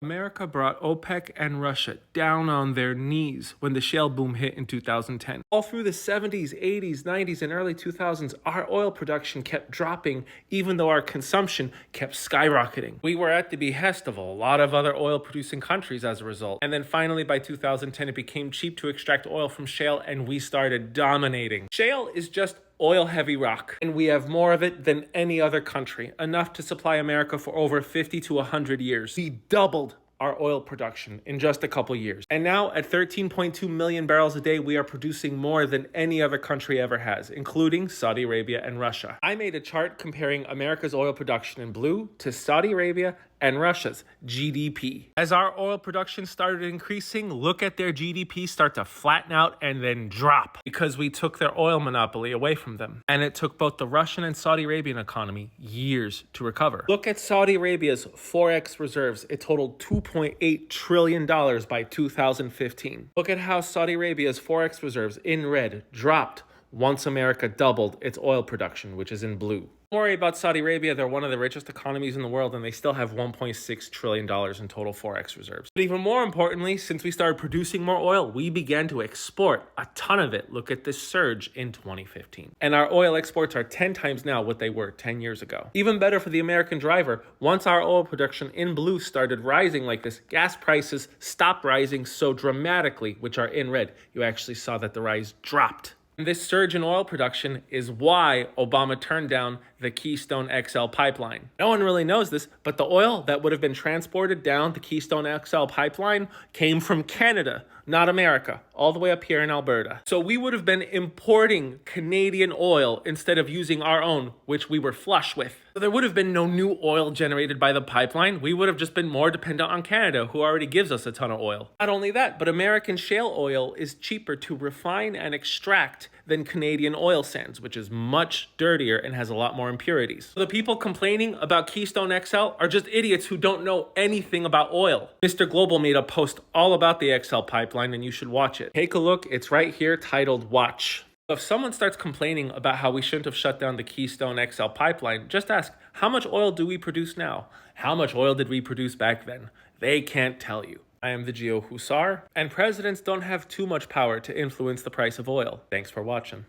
America brought OPEC and Russia down on their knees when the shale boom hit in 2010. All through the 70s, 80s, 90s, and early 2000s, our oil production kept dropping even though our consumption kept skyrocketing. We were at the behest of a lot of other oil-producing countries as a result. And then finally by 2010, it became cheap to extract oil from shale and we started dominating. Shale is just oil-heavy rock, and we have more of it than any other country, enough to supply America for over 50 to 100 years. We doubled our oil production in just a couple years. And now at 13.2 million barrels a day, we are producing more than any other country ever has, including Saudi Arabia and Russia. I made a chart comparing America's oil production in blue to Saudi Arabia and Russia's GDP. As our oil production started increasing, look at their GDP start to flatten out and then drop because we took their oil monopoly away from them. And it took both the Russian and Saudi Arabian economy years to recover. Look at Saudi Arabia's Forex reserves. It totaled $2.8 trillion by 2015. Look at how Saudi Arabia's Forex reserves in red dropped once America doubled its oil production, which is in blue. Don't worry about Saudi Arabia. They're one of the richest economies in the world, and they still have $1.6 trillion in total Forex reserves. But even more importantly, since we started producing more oil, we began to export a ton of it. Look at this surge in 2015. And our oil exports are 10 times now what they were 10 years ago. Even better for the American driver, once our oil production in blue started rising like this, gas prices stopped rising so dramatically, which are in red. You actually saw that the rise dropped. This surge in oil production is why Obama turned down the Keystone XL pipeline. No one really knows this, but the oil that would have been transported down the Keystone XL pipeline came from Canada, not America, all the way up here in Alberta. So we would have been importing Canadian oil instead of using our own, which we were flush with. So there would have been no new oil generated by the pipeline. We would have just been more dependent on Canada, who already gives us a ton of oil. Not only that, but American shale oil is cheaper to refine and extract than Canadian oil sands, which is much dirtier and has a lot more impurities. So the people complaining about Keystone XL are just idiots who don't know anything about oil. Mr. Global made a post all about the XL pipeline and you should watch it. Take a look, it's right here titled Watch. If someone starts complaining about how we shouldn't have shut down the Keystone XL pipeline, just ask, how much oil do we produce now? How much oil did we produce back then? They can't tell you. I am the Geo Hussar, and presidents don't have too much power to influence the price of oil. Thanks for watching.